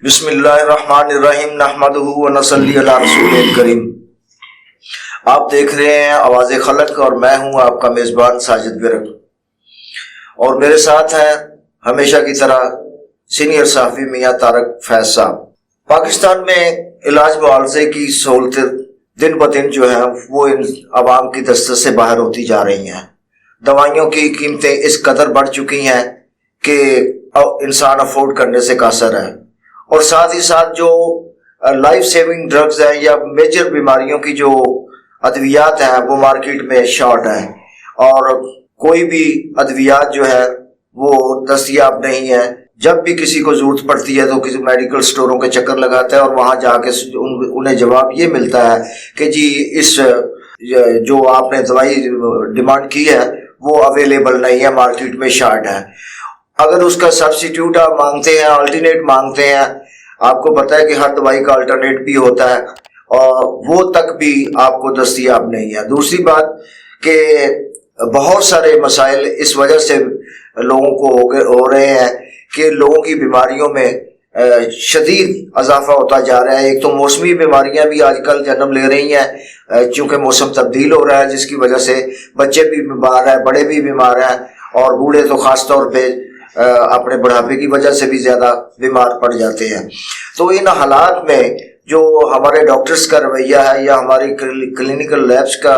بسم اللہ الرحمن الرحیم نحمدہ و نصلی علی رسول کریم۔ آپ دیکھ رہے ہیں آواز خلق اور میں ہوں آپ کا میزبان ساجد گرگ، اور میرے ساتھ ہیں ہمیشہ کی طرح سینئر صحافی میاں طارق فیض صاحب۔ پاکستان میں علاج معالجے کی سہولتیں دن بدن جو ہیں وہ ان عوام کی دسترس سے باہر ہوتی جا رہی ہیں۔ دوائیوں کی قیمتیں اس قدر بڑھ چکی ہیں کہ انسان افورڈ کرنے سے قاصر ہے، اور ساتھ ہی ساتھ جو لائف سیونگ ڈرگز ہیں یا میجر بیماریوں کی جو ادویات ہیں وہ مارکیٹ میں شارٹ ہیں، اور کوئی بھی ادویات جو ہے وہ دستیاب نہیں ہے۔ جب بھی کسی کو ضرورت پڑتی ہے تو کسی میڈیکل سٹوروں کے چکر لگاتا ہے، اور وہاں جا کے انہیں جواب یہ ملتا ہے کہ جی اس جو آپ نے دوائی ڈیمانڈ کی ہے وہ اویلیبل نہیں ہے، مارکیٹ میں شارٹ ہے۔ اگر اس کا سبسٹیٹیوٹ آپ مانگتے ہیں، الٹرنیٹ مانگتے ہیں، آپ کو پتہ ہے کہ ہر دوائی کا الٹرنیٹ بھی ہوتا ہے، اور وہ تک بھی آپ کو دستیاب نہیں ہے۔ دوسری بات کہ بہت سارے مسائل اس وجہ سے لوگوں کو ہو رہے ہیں کہ لوگوں کی بیماریوں میں شدید اضافہ ہوتا جا رہا ہے۔ ایک تو موسمی بیماریاں بھی آج کل جنم لے رہی ہیں، چونکہ موسم تبدیل ہو رہا ہے، جس کی وجہ سے بچے بھی بیمار ہیں، بڑے بھی بیمار ہیں، اور بوڑھے تو خاص طور پہ اپنے بڑھاپے کی وجہ سے بھی زیادہ بیمار پڑ جاتے ہیں۔ تو ان حالات میں جو ہمارے ڈاکٹرز کا رویہ ہے یا ہماری کلینکل لیبس کا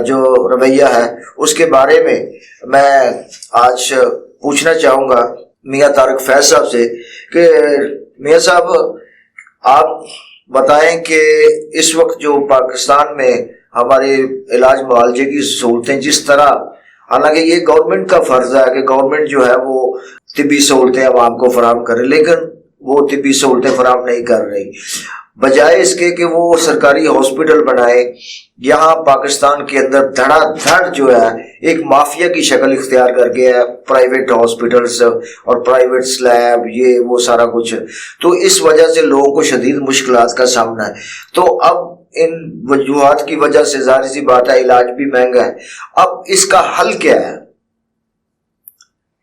جو رویہ ہے اس کے بارے میں میں آج پوچھنا چاہوں گا میاں طارق فیض صاحب سے کہ میاں صاحب آپ بتائیں کہ اس وقت جو پاکستان میں ہمارے علاج معالجے کی سہولتیں جس طرح، حالانکہ یہ گورنمنٹ کا فرض ہے کہ گورنمنٹ جو ہے وہ طبی سہولتیں عوام کو فراہم کرے، لیکن وہ طبی سہولتیں فراہم نہیں کر رہی، بجائے اس کے کہ وہ سرکاری ہاسپٹل بنائے۔ یہاں پاکستان کے اندر دھڑا دھڑ جو ہے ایک مافیا کی شکل اختیار کر کے ہے، پرائیویٹ ہاسپٹلز اور پرائیویٹ سلیب، یہ وہ سارا کچھ، تو اس وجہ سے لوگوں کو شدید مشکلات کا سامنا ہے۔ تو اب ان وجوہات کی وجہ سے ظاہر سی بات ہے علاج بھی مہنگا ہے، اب اس کا حل کیا ہے؟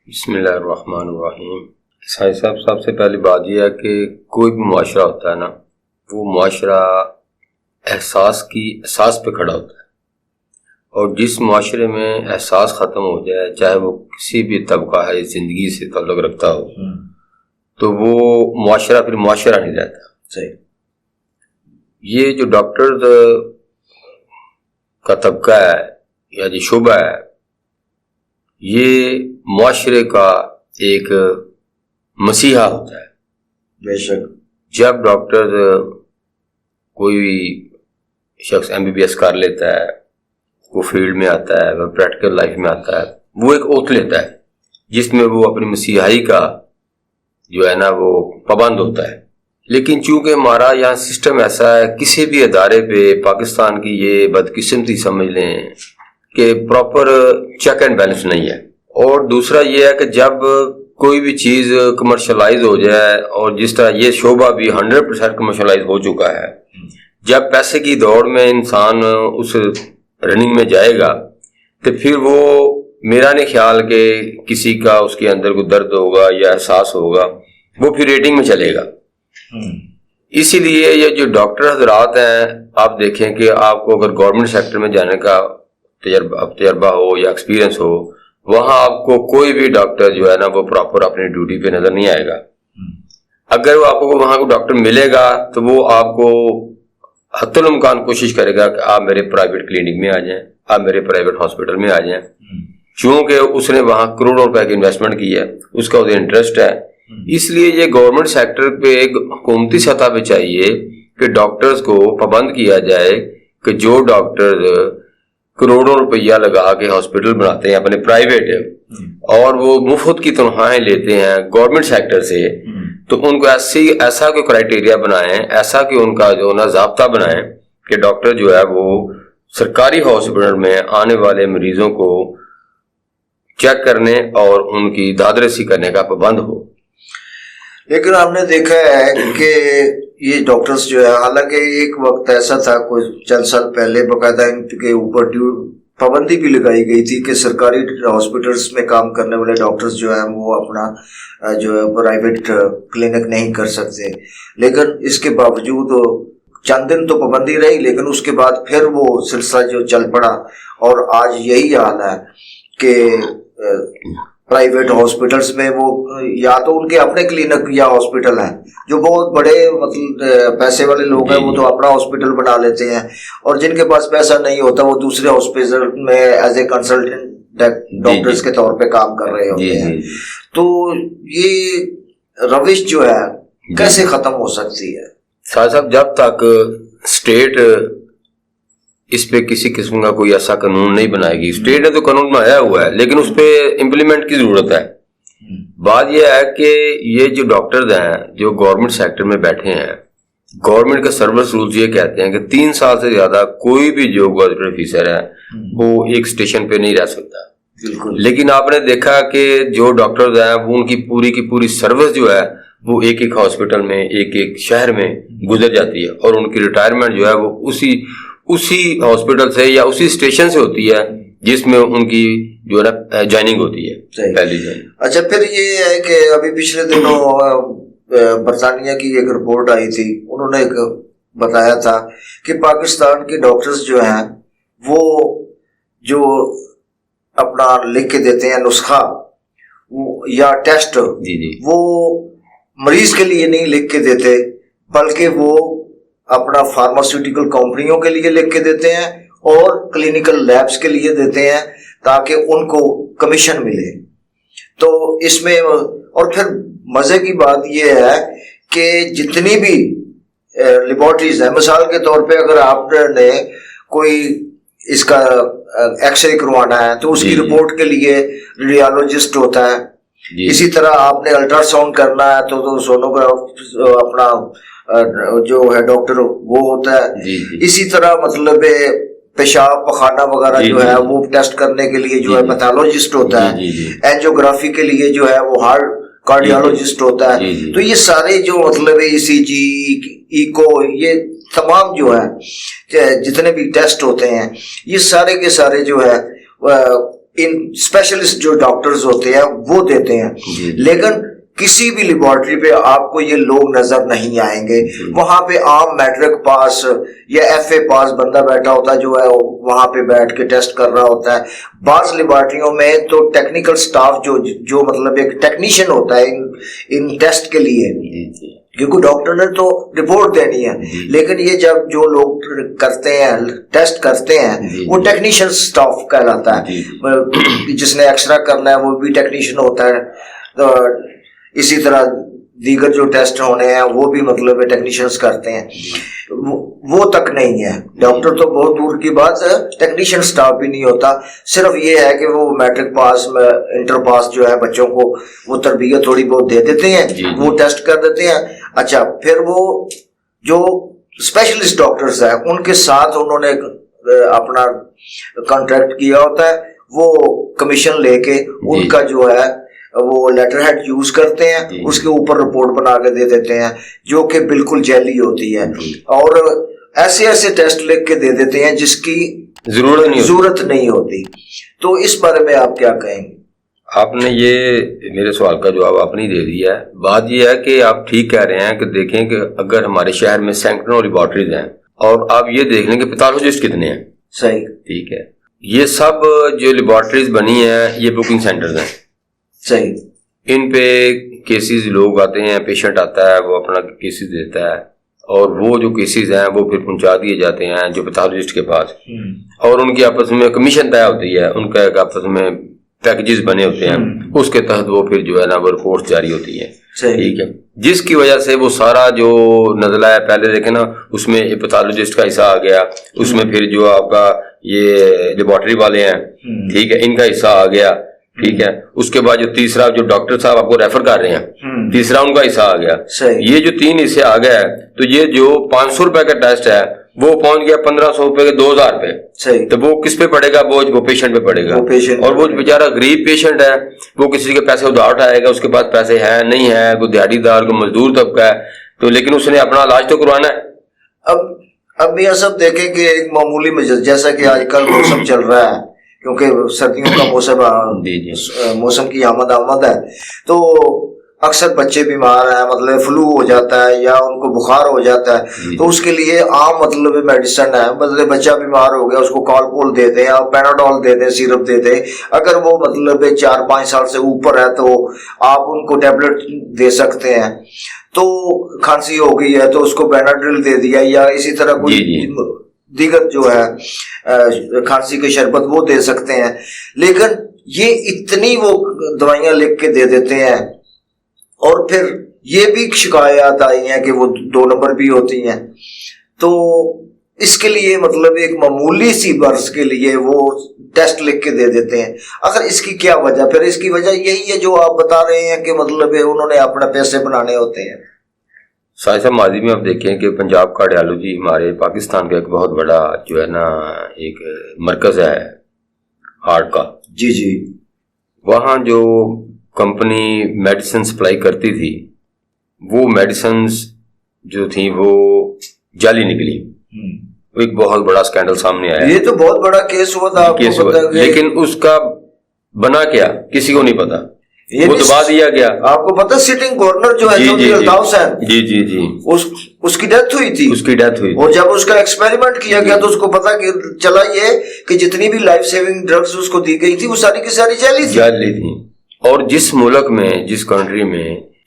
بسم اللہ الرحمن الرحیم۔ صاحب سب سے پہلی بات یہ ہے کہ کوئی بھی معاشرہ ہوتا ہے نا، وہ معاشرہ احساس پہ کھڑا ہوتا ہے، اور جس معاشرے میں احساس ختم ہو جائے، چاہے وہ کسی بھی طبقہ ہے زندگی سے تعلق رکھتا ہو، تو وہ معاشرہ پھر معاشرہ نہیں رہتا۔ صحیح۔ یہ جو ڈاکٹرز کا طبقہ ہے یا جو شعبہ ہے، یہ معاشرے کا ایک مسیحا ہوتا ہے۔ بے شک۔ جب ڈاکٹر کوئی شخص MBBS کر لیتا ہے، وہ فیلڈ میں آتا ہے، وہ پریکٹیکل لائف میں آتا ہے، وہ ایک اوتھ لیتا ہے جس میں وہ اپنی مسیحائی کا جو ہے نا وہ پابند ہوتا ہے۔ لیکن چونکہ ہمارا یہاں سسٹم ایسا ہے، کسی بھی ادارے پہ پاکستان کی یہ بدقسمتی سمجھ لیں کہ پراپر چیک اینڈ بیلنس نہیں ہے۔ اور دوسرا یہ ہے کہ جب کوئی بھی چیز کمرشلائز ہو جائے، اور جس طرح یہ شعبہ بھی 100% کمرشلائز ہو چکا ہے، جب پیسے کی دوڑ میں انسان اس رننگ میں جائے گا تو پھر وہ، میرا نہیں خیال کہ کسی کا اس کے اندر کوئی درد ہوگا یا احساس ہوگا، وہ پھر ریٹنگ میں چلے گا۔ اسی لیے یہ جو ڈاکٹر حضرات ہیں، آپ دیکھیں کہ آپ کو اگر گورنمنٹ سیکٹر میں جانے کا تجربہ ہو یا ایکسپیرئنس ہو، وہاں آپ کو کوئی بھی ڈاکٹر جو ہے نا وہ پراپر اپنی ڈیوٹی پہ نظر نہیں آئے گا۔ اگر وہ آپ کو وہاں کو ڈاکٹر ملے گا تو وہ آپ کو حتی الامکان کوشش کرے گا کہ آپ میرے پرائیویٹ کلینک میں آ جائیں، آپ میرے پرائیویٹ ہاسپٹل میں آ جائیں، چونکہ اس نے وہاں کروڑوں روپے کی انویسٹمنٹ کی ہے، اس کا اسے انٹرسٹ ہے۔ اس لیے یہ گورنمنٹ سیکٹر پہ ایک حکومتی سطح پہ چاہیے کہ ڈاکٹرز کو پابند کیا جائے کہ جو ڈاکٹر کروڑوں روپیہ لگا کے ہاسپٹل بناتے ہیں اپنے پرائیویٹ، اور وہ مفت کی تنخواہیں لیتے ہیں گورنمنٹ سیکٹر سے، تو ان کو ایسا کوئی کرائٹیریا بنائیں، ایسا کہ ان کا جو نا ضابطہ بنائیں کہ ڈاکٹر جو ہے وہ سرکاری ہاسپٹل میں آنے والے مریضوں کو چیک کرنے اور ان کی داد رسی کرنے کا پابند ہو۔ لیکن ہم نے دیکھا ہے کہ یہ ڈاکٹرز جو ہے، حالانکہ ایک وقت ایسا تھا کوئی چند سال پہلے باقاعدہ ان کے اوپر पाबंदी भी लगाई गई थी कि सरकारी हॉस्पिटल्स में काम करने वाले डॉक्टर्स जो है वो अपना जो है प्राइवेट क्लिनिक नहीं कर सकते, लेकिन इसके बावजूद चंद दिन तो पाबंदी रही, लेकिन उसके बाद फिर वो सिलसिला जो चल पड़ा और आज यही हाल है कि प्राइवेट हॉस्पिटल्स में वो या तो उनके अपने क्लिनिक या हॉस्पिटल हैं, जो बहुत बड़े मतलब पैसे वाले लोग हैं वो तो अपना हॉस्पिटल बना लेते हैं, और जिनके पास पैसा नहीं होता वो दूसरे हॉस्पिटल में एज ए कंसल्टेंट डॉक्टर्स के तौर पे काम कर रहे होते हैं। तो ये रविश जो है कैसे खत्म हो सकती है? साहब, जब तक स्टेट इस पे किसी किस्म का कोई ऐसा कानून नहीं बनाएगी, स्टेट ने तो कानून बनाया हुआ है लेकिन उस पे इम्प्लीमेंट की जरूरत है। बात यह है कि ये जो डॉक्टर्स हैं जो गवर्नमेंट सेक्टर में बैठे हैं, गवर्नमेंट का सर्विस रूल्स ये कहते हैं कि 3 साल से ज्यादा कोई भी जो गवर्नमेंट ऑफिसर है वो एक स्टेशन पे नहीं रह सकता। लेकिन आपने देखा कि जो डॉक्टर्स हैं वो उनकी की पूरी सर्विस जो है वो एक एक हॉस्पिटल में एक एक शहर में गुजर जाती है, और उनकी रिटायरमेंट जो है वो उसी हॉस्पिटल से या उसी स्टेशन से होती है जिसमें उनकी जो है ना ज्वाइनिंग होती है, पहली ज्वाइनिंग। अच्छा, फिर ये है कि अभी पिछले दिनों बरतानिया की एक रिपोर्ट आई थी, उन्होंने एक बताया था कि पाकिस्तान के डॉक्टर्स जो हैं वो जो अपना लिख के देते हैं नुस्खा या टेस्ट, वो मरीज के लिए नहीं लिख के देते, बल्कि वो अपना फार्मास्यूटिकल कंपनियों के लिए लिख के देते हैं और क्लिनिकल लैब्स के लिए देते हैं ताकि उनको कमीशन मिले। तो इसमें और फिर मजे की बात यह है कि जितनी भी लेबोरेटरीज है, मिसाल के तौर पे अगर आपने कोई इसका एक्सरे करवाना है तो उसकी रिपोर्ट के लिए रेडियोलॉजिस्ट होता है, इसी तरह आपने अल्ट्रासाउंड करना है तो सोनोग्राफ अपना जो है डॉक्टर वो होता है, इसी तरह मतलब पेशाब पखाना वगैरह जो है वो टेस्ट करने के लिए जो है पैथोलॉजिस्ट होता है, एंजियोग्राफी के लिए जो है वो हार्ट कार्डियोलॉजिस्ट होता है। तो ये सारे जो मतलब ईसीजी, इको, ये तमाम जो है जितने भी टेस्ट होते हैं ये सारे के सारे जो है इन स्पेशलिस्ट जो डॉक्टर्स होते हैं वो देते हैं, लेकिन किसी भी लेबोरेटरी पे आपको ये लोग नजर नहीं आएंगे। वहां पे आम मैट्रिक पास या एफए पास बंदा बैठा होता है जो है वहां पे बैठ के टेस्ट कर रहा होता है। बास लेबोरेटरियों में तो टेक्निकल स्टाफ जो मतलब एक टेक्नीशियन होता है इन टेस्ट के लिए, क्योंकि डॉक्टर ने तो रिपोर्ट देनी है, लेकिन ये जब जो लोग करते हैं टेस्ट करते हैं वो टेक्नीशियन स्टाफ कहलाता है। जिसने एक्सरा करना है वो भी टेक्नीशियन होता है, तो इसी तरह दीगर जो टेस्ट होने हैं वो भी मतलब टेक्नीशियंस करते हैं, वो तक नहीं है। डॉक्टर तो बहुत दूर की बात है, टेक्नीशियन स्टाफ भी नहीं होता। सिर्फ ये है कि वो मैट्रिक पास इंटर पास जो है बच्चों को वो तरबियत थोड़ी बहुत दे देते हैं, वो टेस्ट कर देते हैं। अच्छा, फिर वो जो स्पेशलिस्ट डॉक्टर्स हैं उनके साथ उन्होंने अपना कॉन्ट्रैक्ट किया होता है, वो कमीशन लेके उनका जो है वो लेटर हेड यूज करते हैं, उसके ऊपर रिपोर्ट बना के दे देते हैं जो कि बिल्कुल जैली होती है, और ऐसे ऐसे टेस्ट लिख के दे देते हैं जिसकी जरूरत नहीं होती। तो इस बारे में आप क्या कहेंगे? आपने ये मेरे सवाल का जवाब आपने दे दिया है। बात ये है कि आप ठीक कह रहे हैं कि देखें कि अगर हमारे शहर में सैकड़ों लेबोरेटरीज हैं और आप ये देख लें कि पैथोलॉजिस्ट कितने हैं। सही, ठीक है। ये सब जो लेबोरेटरीज बनी है ये बुकिंग सेंटर्स हैं। सही। इन पे केसेस लोग आते हैं, पेशेंट आता है, वो अपना केसेस देता है और वो जो केसेस हैं वो फिर पहुंचा दिए जाते हैं जो पैथोलॉजिस्ट के पास, और उनकी आपस में कमीशन तय होती है, उनका एक आपस में पैकेजेस बने होते हैं, उसके तहत वो फिर जो है ना वो रिपोर्ट जारी होती है। ठीक है, जिसकी वजह से वो सारा जो नजला है, पहले देखे ना उसमें पैथोलॉजिस्ट का हिस्सा आ गया, उसमें फिर जो आपका ये लेबोरेटरी वाले हैं, ठीक है, इनका हिस्सा आ गया। ठीक है, उसके बाद जो तीसरा जो डॉक्टर साहब आपको रेफर कर रहे हैं, तीसरा उनका हिस्सा आ गया। ये जो 3 हिस्से आ गया है, तो ये जो 500 रुपए का टेस्ट है वो पहुंच गया 1500 रुपए के 2000 पे। सही। तो वो किस पे पड़ेगा? वो पेशेंट पे पड़ेगा। और वो बेचारा गरीब पेशेंट है, वो किसी के पैसे उधार उठाएगा, उसके पास पैसे है नहीं है, कोई दिहाड़ीदार, कोई मजदूर तबका है, तो लेकिन उसने अपना इलाज तो करवाना है। अब اب میاں صاحب دیکھیں کہ ایک معمولی مجلس جیسا کہ آج کل موسم چل رہا ہے، کیونکہ سردیوں کا موسم موسم کی آمد ہے، تو اکثر بچے بیمار ہیں، مطلب فلو ہو جاتا ہے یا ان کو بخار ہو جاتا ہے، تو اس کے لیے عام مطلب میڈیسن ہے، مطلب بچہ بیمار ہو گیا اس کو کالپول دے دیں یا پیناڈول دے دیں، سیرپ دے دیں، اگر وہ مطلب 4-5 سال سے اوپر ہے تو آپ ان کو ٹیبلٹ دے سکتے ہیں، تو کھانسی ہو گئی ہے تو اس کو بیناڈرل دے دیا، یا اسی طرح کوئی دیگر جو ہے کھانسی کے شربت وہ دے سکتے ہیں، لیکن یہ اتنی وہ دوائیاں لکھ کے دے دیتے ہیں، اور پھر یہ بھی شکایات آئی ہیں کہ وہ 2 نمبر بھی ہوتی ہیں، تو اس کے لیے مطلب ایک معمولی سی برس کے لیے وہ ٹیسٹ لکھ کے دے دیتے ہیں۔ آخر اس کی کیا وجہ؟ پھر اس کی وجہ یہی ہے جو آپ بتا رہے ہیں کہ مطلب انہوں نے اپنے پیسے بنانے ہوتے ہیں۔ سائنس ماضی میں آپ دیکھیں کہ پنجاب کارڈیالوجی ہمارے پاکستان کا ایک بہت بڑا جو ہے نا ایک مرکز ہے ہارٹ کا، جی جی، وہاں جو کمپنی میڈیسن سپلائی کرتی تھی وہ میڈیسنز جو تھیں وہ جعلی نکلی، ایک بہت بڑا سکینڈل سامنے آیا، یہ تو بہت بڑا کیس ہوا تھا، کیس ہوا، لیکن اس کا بنا کیا کسی کو نہیں پتا، وہ دبا دیا گیا۔ آپ کو پتا سٹنگ گورنر جو ہے جی اس کی ڈیتھ ہوئی تھی، اور جب اس کا ایکسپیریمنٹ کیا گیا تو اس کو پتا چلا یہ کہ جتنی بھی لائف سیونگ ڈرگز اس کو دی گئی تھی وہ ساری کی ساری جعلی تھی۔ اور جس ملک میں، جس کنٹری میں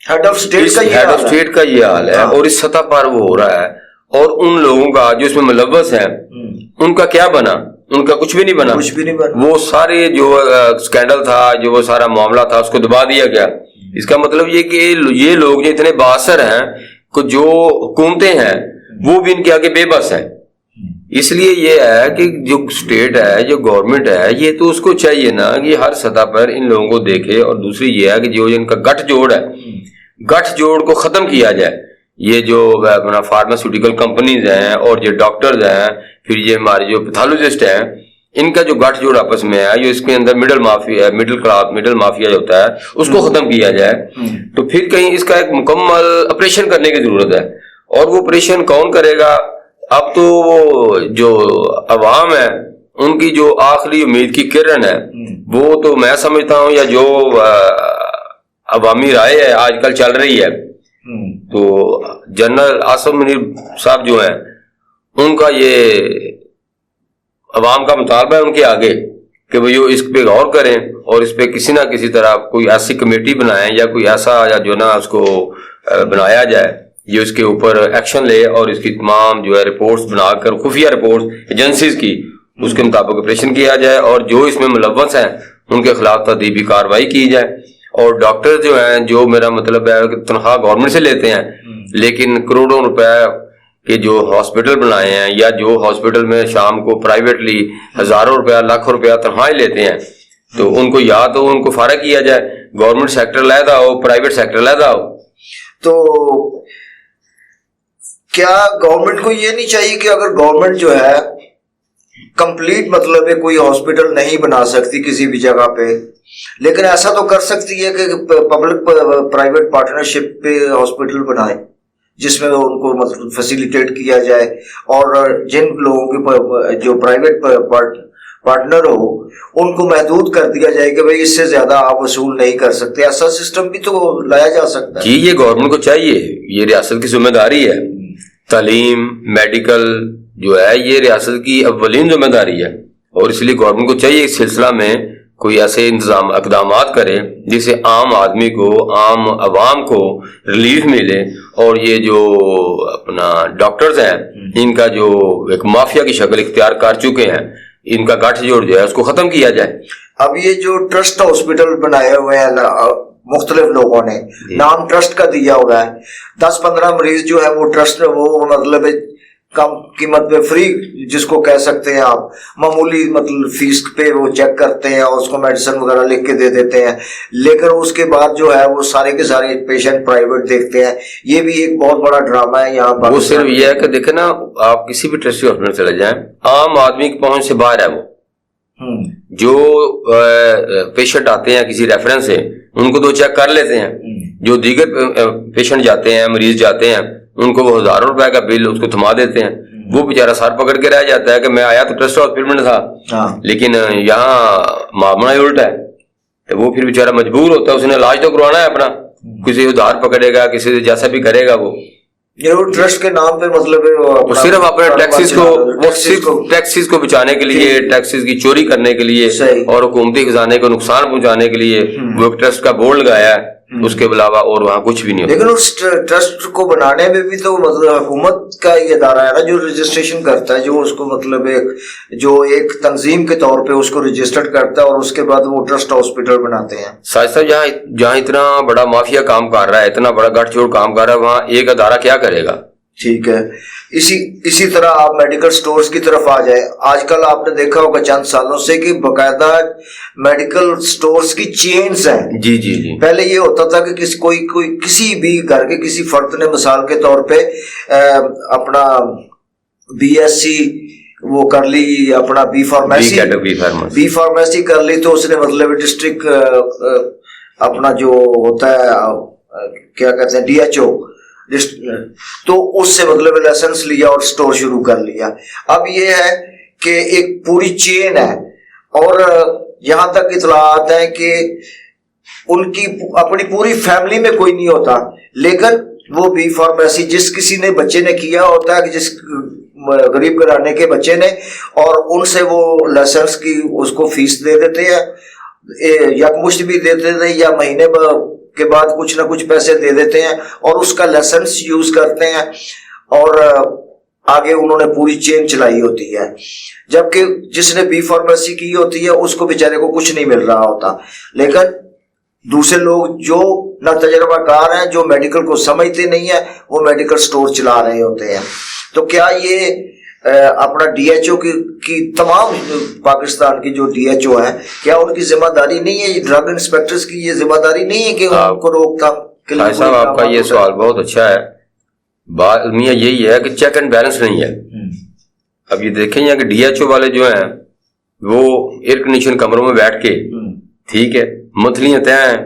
ہیڈ آف اسٹیٹ کا یہ حال ہے اور اس سطح پر وہ ہو رہا ہے، اور ان لوگوں کا جو اس میں ملوث ہیں ان کا کیا بنا؟ ان کا کچھ بھی نہیں بنا، وہ سارے جو سکینڈل تھا، جو وہ سارا معاملہ تھا، اس کو دبا دیا گیا۔ اس کا مطلب یہ کہ یہ لوگ جو اتنے بااثر ہیں کہ جو حکومتیں ہیں وہ بھی ان کے آگے بے بس ہیں۔ اس لیے یہ ہے کہ جو اسٹیٹ ہے، جو گورنمنٹ ہے، یہ تو اس کو چاہیے نا کہ ہر سطح پر ان لوگوں کو دیکھے، اور دوسری یہ ہے کہ جو ان کا گٹھ جوڑ ہے، گٹھ جوڑ کو ختم کیا جائے۔ یہ جو فارماسیوٹیکل کمپنیز ہیں اور جو ڈاکٹرز ہیں، پھر یہ ہمارے جو پیتھولوجسٹ ہیں، ان کا جو گٹھ جوڑ آپس میں ہے، جو اس کے اندر مڈل مافیا جو ہوتا ہے اس کو ختم کیا جائے، تو پھر کہیں اس کا ایک مکمل آپریشن کرنے کی ضرورت ہے۔ اور وہ آپریشن کون کرے گا؟ اب تو وہ جو عوام ہے ان کی جو آخری امید کی کرن ہے، وہ تو میں سمجھتا ہوں، یا جو عوامی رائے ہے آج کل چل رہی ہے، تو جنرل آصف منیر صاحب جو ہیں ان کا یہ عوام کا مطالبہ ہے ان کے آگے کہ وہ اس پہ غور کریں اور اس پہ کسی نہ کسی طرح کوئی ایسی کمیٹی بنائیں یا کوئی ایسا یا جو نا اس کو بنایا جائے یہ اس کے اوپر ایکشن لے اور اس کی تمام جو ہے رپورٹس بنا کر خفیہ رپورٹس ایجنسیز کی اس کے مطابق آپریشن کیا جائے اور جو اس میں ملوث ہیں ان کے خلاف تادیبی کارروائی کی جائے. اور ڈاکٹر جو ہیں جو میرا مطلب ہے کہ تنخواہ گورنمنٹ سے لیتے ہیں لیکن کروڑوں روپے کے جو ہاسپٹل بنائے ہیں یا جو ہاسپٹل میں شام کو پرائیویٹلی ہزاروں روپیہ لاکھوں روپیہ تنخواہیں لیتے ہیں تو ان کو یا تو ان کو فارغ کیا جائے, گورنمنٹ سیکٹر علیحدہ ہو پرائیویٹ سیکٹر علیحدہ ہو. تو کیا گورنمنٹ کو یہ نہیں چاہیے کہ اگر گورنمنٹ جو ہے کمپلیٹ مطلب ہے کوئی ہاسپٹل نہیں بنا سکتی کسی بھی جگہ پہ, لیکن ایسا تو کر سکتی ہے کہ پبلک پرائیویٹ پارٹنرشپ پہ ہاسپٹل بنائے جس میں ان کو مطلب فیسیلیٹیٹ کیا جائے اور جن لوگوں کے جو پرائیویٹ پارٹنر ہو ان کو محدود کر دیا جائے کہ بھئی اس سے زیادہ آپ وصول نہیں کر سکتے. ایسا سسٹم بھی تو لایا جا سکتا ہے. جی یہ گورنمنٹ کو چاہیے, یہ ریاست کی ذمہ داری ہے. تعلیم میڈیکل جو ہے یہ ریاست کی اولین ذمہ داری ہے اور اس لیے گورنمنٹ کو چاہیے اس سلسلہ میں کوئی ایسے اقدامات کرے جس سے عام آدمی کو عام عوام کو ریلیف ملے اور یہ جو اپنا ڈاکٹرز ہیں ان کا جو ایک مافیا کی شکل اختیار کر چکے ہیں ان کا گٹھ جوڑ جو ہے اس کو ختم کیا جائے. اب یہ جو ٹرسٹ ہاسپٹل بنائے ہوئے ہیں مختلف لوگوں نے نام ٹرسٹ کا دیا ہوا ہے, 10-15 مریض جو ہے وہ ٹرسٹ وہ مطلب کم قیمت پہ فری جس کو کہہ سکتے ہیں آپ معمولی مطلب فیس پہ وہ چیک کرتے ہیں اور اس کو میڈیسن وغیرہ لکھ کے دے دیتے ہیں, لیکن اس کے بعد جو ہے وہ سارے کے سارے پیشنٹ پرائیویٹ دیکھتے ہیں. یہ بھی ایک بہت بڑا ڈرامہ ہے یہاں پر. وہ صرف یہ ہے کہ دیکھیں نا آپ کسی بھی ٹرسٹ ہاسپٹل چلے جائیں عام آدمی کی پہنچ سے باہر ہے. وہ جو پیشنٹ آتے ہیں کسی ریفرنس سے ان کو تو چیک کر لیتے ہیں, جو دیگر پیشنٹ جاتے ہیں مریض جاتے ہیں ان کو وہ ہزاروں روپے کا بل اس کو تھما دیتے ہیں, وہ बेचारा सर पकड़ के रह जाता है कि मैं आया तो ट्रस्ट हॉस्पिटल में था, लेकिन यहाँ मामला ही उल्टा है। तो वो फिर बेचारा मजबूर होता है, उसने इलाज तो करवाना है अपना, किसी उधार पकड़ेगा, किसी से जैसा भी करेगा वो ट्रस्ट के नाम पे मतलब वो सिर्फ अपने टैक्सेस को बचाने के लिए, टैक्सेस की चोरी करने के लिए और हुकूमती खजाने को नुकसान पहुंचाने के लिए वो एक ट्रस्ट का बोर्ड लगाया है, उसके अलावा और वहाँ कुछ भी नहीं होता। लेकिन उस ट्रस्ट को बनाने में भी तो मतलब हुकूमत का ये अदारा है ना जो रजिस्ट्रेशन करता है, जो उसको मतलब एक तंजीम के तौर पे उसको रजिस्टर्ड करता है और उसके बाद वो ट्रस्ट हॉस्पिटल बनाते हैं। साथ जहाँ इतना बड़ा माफिया काम कर रहा है, इतना बड़ा गठजोड़ काम कर रहा है, वहाँ एक अदारा क्या करेगा? ठीक है, इसी तरह आप मेडिकल स्टोर्स की तरफ आ जाए। आजकल आपने देखा होगा चंद सालों से कि बकायदा मेडिकल स्टोर्स की चेन्स हैं। जी जी जी। पहले ये होता था कि कोई किसी भी घर के किसी फर्द ने मिसाल के तौर पे अपना BSc वो कर ली, अपना बी फार्मेसी कर ली, तो उसने मतलब डिस्ट्रिक्ट अपना जो होता है क्या कहते हैं DHO, तो उससे मतलब लाइसेंस लिया और स्टोर शुरू कर लिया। अब ये है कि एक पूरी चेन है और यहां तक इतलात है कि उनकी अपनी पूरी फैमिली में कोई नहीं होता, लेकिन वो बी फार्मेसी जिस किसी ने बच्चे ने किया होता है कि जिस गरीब घराने के बच्चे ने, और उनसे वो लाइसेंस की उसको फीस दे देते हैं, यकमुश्त भी दे देते हैं या महीने के बाद कुछ ना कुछ पैसे दे देते हैं और उसका लाइसेंस यूज करते हैं और आगे उन्होंने पूरी चेन चलाई होती है। जबकि जिसने बी फार्मेसी की होती है उसको बेचारे को कुछ नहीं मिल रहा होता, लेकिन दूसरे लोग जो ना तजर्बाकार हैं, जो मेडिकल को समझते नहीं है, वो मेडिकल स्टोर चला रहे होते हैं। तो क्या ये अपना DHO की तमाम पाकिस्तान की जो DHO है, क्या उनकी जिम्मेदारी नहीं है, ड्रग इंस्पेक्टर्स की ये जिम्मेदारी नहीं है कि उनको रोकथाम के लिए? साहब आपका ये सवाल बहुत अच्छा है। बात मियां यही है कि चेक एंड बैलेंस नहीं है। अब ये देखें कि DHO वाले जो हैं वो एयर कंडीशन कमरों में बैठ के, ठीक है, मंथलियां तय हैं,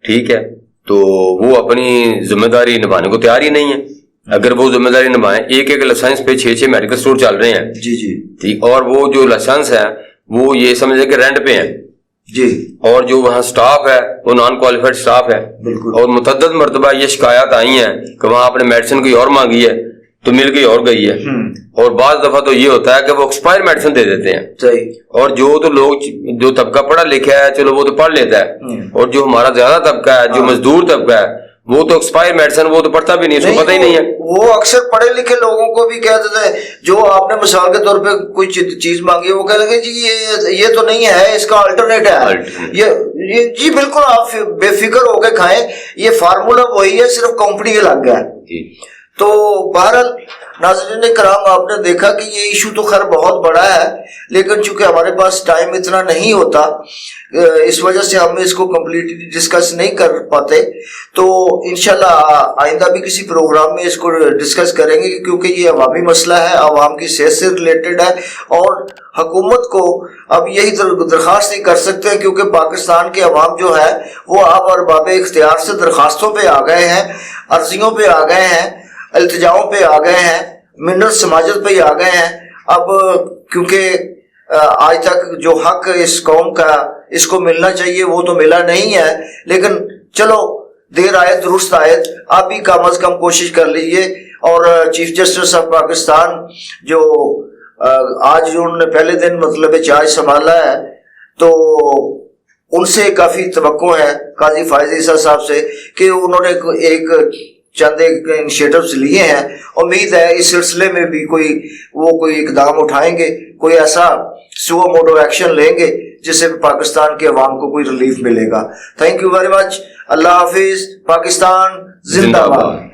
ठीक है, तो वो अपनी जिम्मेदारी निभाने को तैयार ही नहीं है। अगर वो जिम्मेदारी निभाएं, एक लाइसेंस पे 6 मेडिकल स्टोर चल रहे हैं, जी जी, ठीक, और वो जो लाइसेंस है वो ये समझे कि रेंट पे हैं जी, और जो वहाँ स्टाफ है वो नॉन क्वालिफाइड स्टाफ है, और मुतअद्दिद मर्तबा ये शिकायत आई है कि वहाँ आपने मेडिसिन कोई और मांगी है तो मिल गई और गई है, और बाज़ दफा तो ये होता है कि वो एक्सपायर मेडिसिन दे देते हैं। सही। और जो तो लोग जो तबका पढ़ा लिखा है चलो वो तो पढ़ लेता है, और जो हमारा ज्यादा तबका है, जो मजदूर तबका है, वो तो एक्सपायर मेडिसिन वो तो पढ़ता भी नहीं, उसको पता ही नहीं है। वो अक्सर पढ़े लिखे लोगों को भी कह देते हैं, जो आपने मिसाल के तौर पे कोई चीज मांगी है, वो कह देंगे जी ये तो नहीं है, इसका अल्टरनेट है। ये जी बिल्कुल, आप बेफिक्र होकर खाएं, ये फार्मूला वही है, सिर्फ कंपनी अलग है। तो बहरहाल नाज़रीन कराम, आपने देखा कि ये इशू तो खैर बहुत बड़ा है, लेकिन चूंकि हमारे पास टाइम इतना नहीं होता, इस वजह से हम इसको कम्प्लीटली डिस्कस नहीं कर पाते। तो इंशाल्लाह आइंदा भी किसी प्रोग्राम में इसको डिस्कस करेंगे, क्योंकि ये अवामी मसला है, आवाम की सेहत से रिलेटेड है, और हुकूमत को अब यही दरख्वास्त ही कर सकते हैं, क्योंकि पाकिस्तान के अवाम जो है वो अब अरबाब इख्तियार से दरख्वास्तों पे आ गए हैं, अर्जियों पे आ गए हैं, इल्तिजाओं पे आ गए हैं, मिनरल समाजत पे आ गए हैं। अब क्योंकि आज तक जो हक इस कौम का इसको मिलना चाहिए वो तो मिला नहीं है, लेकिन चलो देर आए दुरुस्त आए, आप भी कम अज कम कोशिश कर लीजिए। और चीफ जस्टिस ऑफ पाकिस्तान जो आज जो उन्होंने पहले दिन मतलब चार्ज संभाला है, तो उनसे काफी तवक्को है काजी फायज ईसा साहब से कि उन्होंने एक चंद इनिशिएटिव्स लिए हैं। उम्मीद है इस सिलसिले में भी कोई इकदाम उठाएंगे, कोई ऐसा सुओ मोटो एक्शन लेंगे जिससे पाकिस्तान के अवाम को कोई रिलीफ मिलेगा। Thank you very much. अल्लाह हाफिज। पाकिस्तान जिंदाबाद।